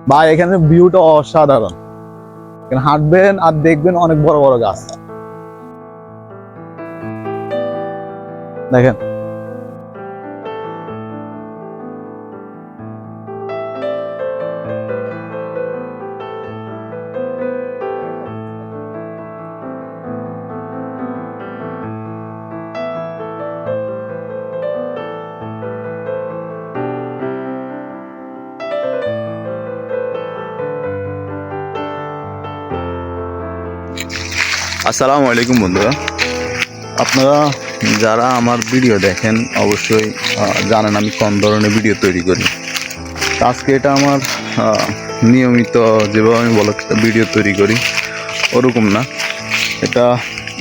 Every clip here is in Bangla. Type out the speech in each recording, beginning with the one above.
ভাই এখানে ভিউটা অসাধারণ। এখানে হাঁটবেন আর দেখবেন অনেক বড় বড় গাছ। দেখেন আসসালামু আলাইকুম বন্ধুরা, আপনারা যারা আমার ভিডিও দেখেন অবশ্যই জানেন আমি কোন ধরনের ভিডিও তৈরি করি। আজকে এটা আমার নিয়মিত যেভাবে আমি বলো ভিডিও তৈরি করি ওরকম না, এটা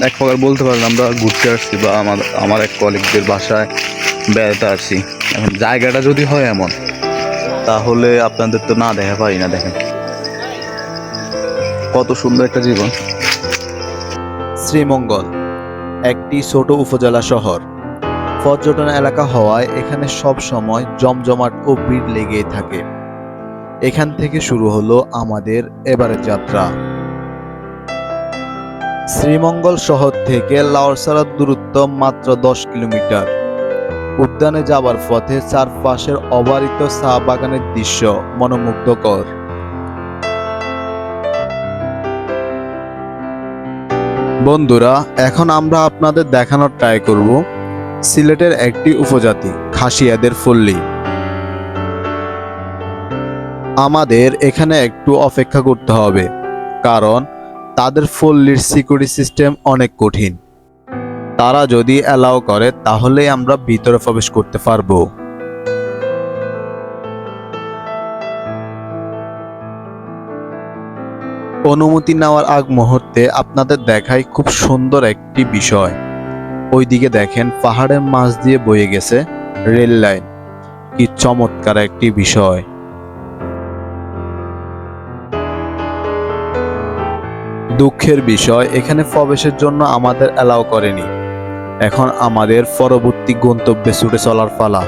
এক প্রকার বলতে পারেন আমরা ঘুরতে আসছি বা আমার এক কলিগদের বাসায় বেড়াতে আসছি। এখন জায়গাটা যদি হয় এমন তাহলে আপনাদের তো না দেখা পারি না। দেখেন কত সুন্দর একটা জীবন। শ্রীমঙ্গল একটি ছোট উপজেলা শহর, পর্যটন এলাকা হওয়ায় এখানে সব সময় জমজমাট ও ভিড় লেগেই থাকে। এখান থেকে শুরু হলো আমাদের এবারের যাত্রা। শ্রীমঙ্গল শহর থেকে লাউড়ছড়ার দূরত্ব মাত্র 10 কিলোমিটার। উদ্যানে যাবার পথে চারপাশের অবারিত চা বাগানের দৃশ্য মনোমুগ্ধকর। বন্ধুরা, এখন আমরা আপনাদের দেখানোর ট্রাই করব সিলেটের একটি উপজাতি খাসিয়াদের পল্লী। আমাদের এখানে একটু অপেক্ষা করতে হবে, কারণ তাদের পল্লীর সিকিউরিটি সিস্টেম অনেক কঠিন। তারা যদি অ্যালাউ করে তাহলেই আমরা ভিতরে প্রবেশ করতে পারবো। অনুমতি নেওয়ার আগ মুহূর্তে আপনাদের দেখাই খুব সুন্দর একটি বিষয়। ওইদিকে দেখেন পাহাড়ের মাঝ দিয়ে বয়ে গেছে রেল লাইন। কি চমৎকার একটি বিষয়। দুঃখের বিষয়, এখানে প্রবেশের জন্য আমাদের অ্যালাউ করেনি। এখন আমাদের পরবর্তী গন্তব্যে ছুটে চলার পালা।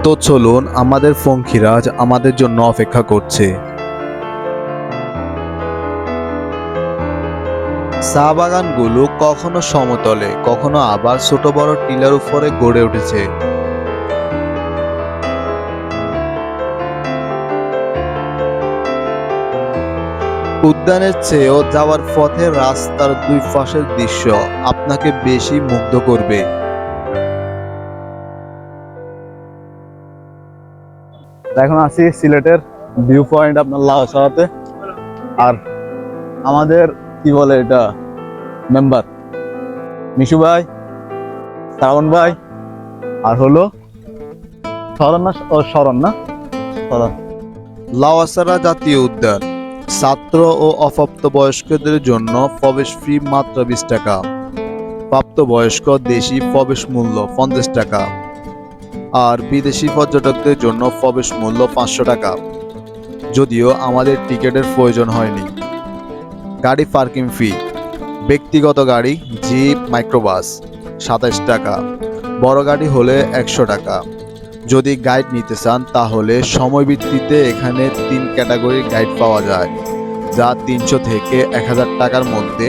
তো চলুন, আমাদের পঙ্খিরাজ আমাদের জন্য অপেক্ষা করছে। চা বাগানগুলো কখনো সমতলে, কখনো আবার ছোট বড় টিলার উপরে গড়ে উঠেছে। উদ্যানের চেয়েও যাওয়ার পথে রাস্তার দুই পাশের দৃশ্য আপনাকে বেশি মুগ্ধ করবে। এখন আছি সিলেটের ভিউ পয়েন্ট আপনার লাউছড়াতে। আর আমাদের কি বলে এটা মেম্বার মিশু ভাই, শ্রাবণ ভাই, আর হলো শরণ না শরণ লাউছড়া জাতীয় উদ্যান ছাত্র ও অপ্রাপ্তবয়স্কদের জন্য প্রবেশ ফি মাত্র 20 টাকা। প্রাপ্তবয়স্ক দেশি প্রবেশ মূল্য 50 টাকা, আর বিদেশি পর্যটকদের জন্য প্রবেশ মূল্য 500 টাকা। যদিও আমাদের টিকিটের প্রয়োজন হয়নি। গাড়ি পার্কিং ফি, ব্যক্তিগত গাড়ি জিপ মাইক্রোবাস 27 টাকা, বড় গাড়ি হলে 100 টাকা। যদি গাইড নিতে চান তাহলে সময় ভিত্তিতে এখানে 3 ক্যাটাগরির গাইড পাওয়া যায়, যা 300 থেকে 1000 টাকার মধ্যে।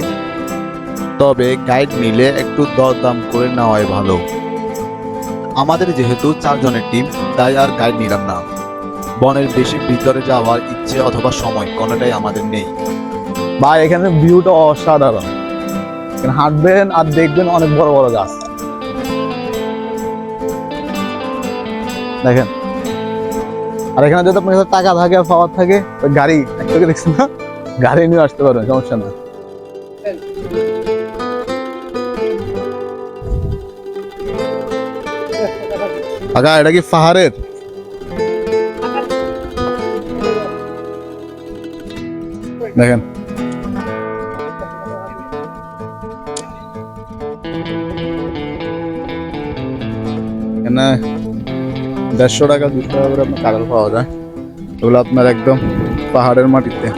তবে গাইড নিলে একটু দরদাম করে নেওয়াই ভালো। আমাদের যেহেতু 4 জনের টিম, তাই আর গাইড নিলাম না। বনের বেশি ভিতরে যাওয়ার ইচ্ছে অথবা সময় কোনোটাই আমাদের নেই। ভাই এখানে ভিউটা অসাধারণ। এখানে হাঁটবেন আর দেখবেন অনেক বড় বড় গাছ। দেখেন, আর এখানে যদি আপনার কাছে টাকা থাকে আর পাওয়ার থাকে, ওই গাড়ি একটাকে দেখছেন না, গাড়ি নিয়ে আসতে পারবেন, সমস্যা না। আগা এটা কি পাহাড়ের? দেখেন এখানে 150 টাকা 200 টাকা করে আপনার কাঁঠাল পাওয়া যায়। ওগুলো আপনার একদম পাহাড়ের মাটিতে।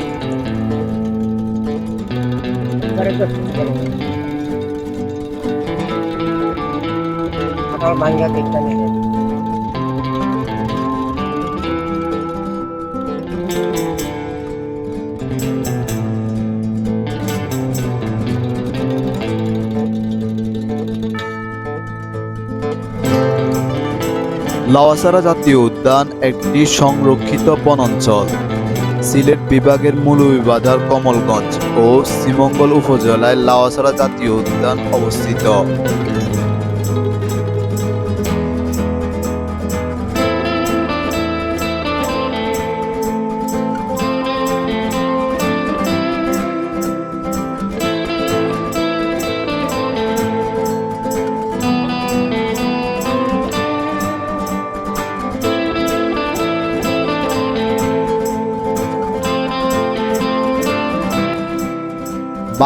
লাওয়াছড়া জাতীয় উদ্যান একটি সংরক্ষিত বনাঞ্চল। সিলেট বিভাগের মৌলভীবাজার, কমলগঞ্জ ও শ্রীমঙ্গল উপজেলায় লাওয়াছড়া জাতীয় উদ্যান অবস্থিত।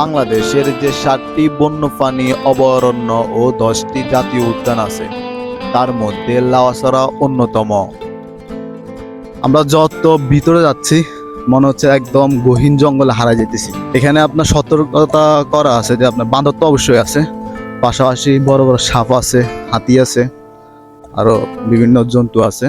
বাংলাদেশের যে 7টি বন্যপ্রাণী অভয়ারণ্য ও 10টি জাতীয় উদ্যান আছে, তার মধ্যে লাওয়াছড়া অন্যতম। আমরা যত ভিতরে যাচ্ছি মনে হচ্ছে একদম গহীন জঙ্গলে হারাই যেতেছি। এখানে আপনার সতর্কতা করা আছে যে আপনার বাঁদর তো অবশ্যই আছে, পাশাপাশি বড় বড় সাপ আছে, হাতি আছে, আরো বিভিন্ন জন্তু আছে।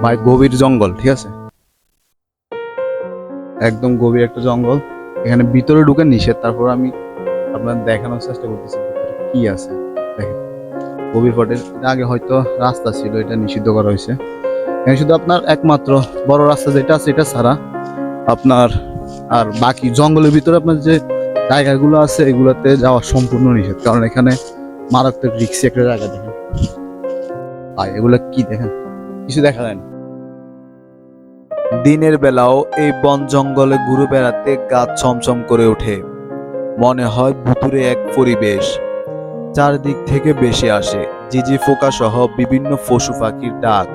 ভাই গভীর জঙ্গল, ঠিক আছে, একদম গভীর একটা জঙ্গল। এখানে ভিতরে ঢুকে নিষেধ, তারপর আমি আপনার দেখানোর চেষ্টা করতেছি ভিতরে কি আছে। দেখেন গভীর পটের আগে হয়তো রাস্তা ছিল, এটা নিষিদ্ধ করা হয়েছে। এখানে শুধু আপনার একমাত্র বড় রাস্তা যেটা আছে এটা ছাড়া আপনার আর বাকি জঙ্গলের ভিতরে আপনার যে জায়গাগুলো আছে এগুলোতে যাওয়া সম্পূর্ণ নিষেধ, কারণ এখানে মারাত্মক রিস্কি একটা জায়গা। দেখেন ভাই এগুলো কি, দেখেন কিছু দেখা যায় না। দিনের বেলাও এই বন জঙ্গলে ঘুরে বেড়াতে গা ছমছম করে ওঠে, মনে হয় ভুতুরে এক পরিবেশ। চারদিক থেকে বেশি আসে ঝিঝি পোকা সহ বিভিন্ন পশু পাখির ডাক।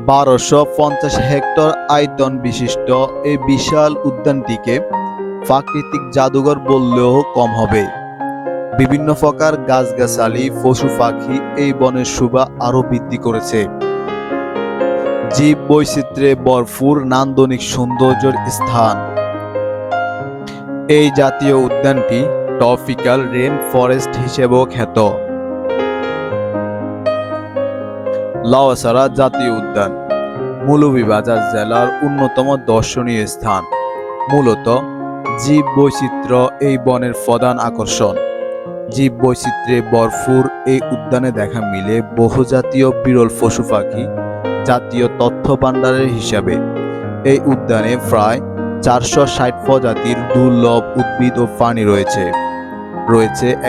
1250 হেক্টর আয়তন বিশিষ্ট এই বিশাল উদ্যানটিকে প্রাকৃতিক জাদুঘর বললেও কম হবে। বিভিন্ন প্রকার গাছগাছালি, পশু পাখি এই বনের শোভা আরো বৃদ্ধি করেছে। জীব বৈচিত্র্যে ভরপুর নান্দনিক সৌন্দর্যের স্থান। এই জাতীয় উদ্যানটি ট্রপিক্যাল রেন ফরেস্ট হিসেবেও খ্যাত। লাওয়াছড়া জাতীয় উদ্যান মৌলভীবাজার জেলার অন্যতম দর্শনীয় স্থান। মূলত জীব বৈচিত্র্য এই বনের প্রধান আকর্ষণ। জীব বৈচিত্র্যে ভরপুর এই উদ্যানে দেখা মিলে বহুজাতীয় বিরল পশু পাখি। জাতীয় তথ্য ভাণ্ডারের হিসাবে এই উদ্যানে প্রায় 460 প্রজাতির দুর্লভ উদ্ভিদ ও প্রাণী রয়েছে।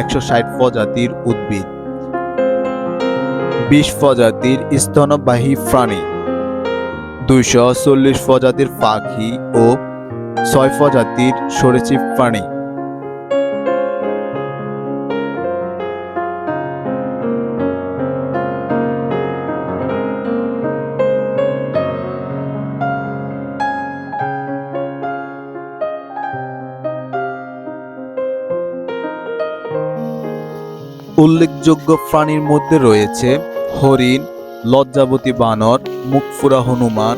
160 প্রজাতির উদ্ভিদ, 20 প্রজাতির স্তন্যপায়ী প্রাণী, 240 প্রজাতির পাখি ও 6 প্রজাতির সরীসৃপ প্রাণী। উল্লেখযোগ্য প্রাণীর মধ্যে রয়েছে হরিণ, লজ্জাবতী বানর, মুখফুরা হনুমান,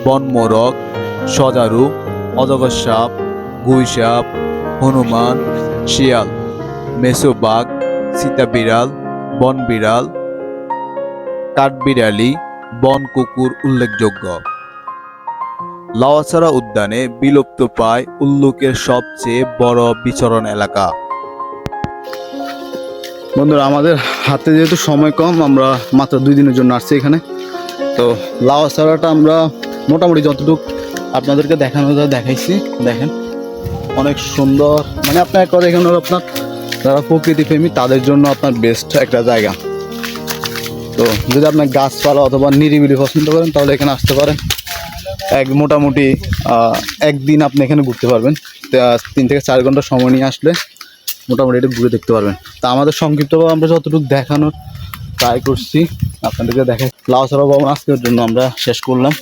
বনমোরগ, সজারু, অজগর সাপ, গুইসাপ, হনুমান, শিয়াল, মেসোবাঘ, সীতাবিড়াল, বনবিড়াল, কাঠবিড়ালি, বন কুকুর উল্লেখযোগ্য। লাওয়াছড়া উদ্যানে বিলুপ্তপ্রায় উল্লুকের সবচেয়ে বড় বিচরণ এলাকা। বন্ধুরা আমাদের হাতে যেহেতু সময় কম, আমরা মাত্র 2 দিনের জন্য আসছি এখানে। তো লাওয়াছড়াটা আমরা মোটামুটি যতটুকু আপনাদেরকে দেখানো যায় দেখাইছি। দেখেন অনেক সুন্দর, মানে আপনার এক কথা এখানে আপনার যারা প্রকৃতিপ্রেমী তাদের জন্য আপনার বেস্ট একটা জায়গা। তো যদি আপনার গাছপালা অথবা নিরিবিলি পছন্দ করেন তাহলে এখানে আসতে পারেন। মোটামুটি একদিন আপনি এখানে ঘুরতে পারবেন। 3 থেকে 4 ঘন্টা সময় নিয়ে আসলে মোটামুটি এটা ঘুরে দেখতে পারবেন। তা আমাদের সংক্ষিপ্তভাবে আমরা যতটুকু দেখানোর ট্রাই করছি আপনাদেরকে দেখাই। লাওয়াছড়া ভ্রমণ আজকের জন্য আমরা শেষ করলাম।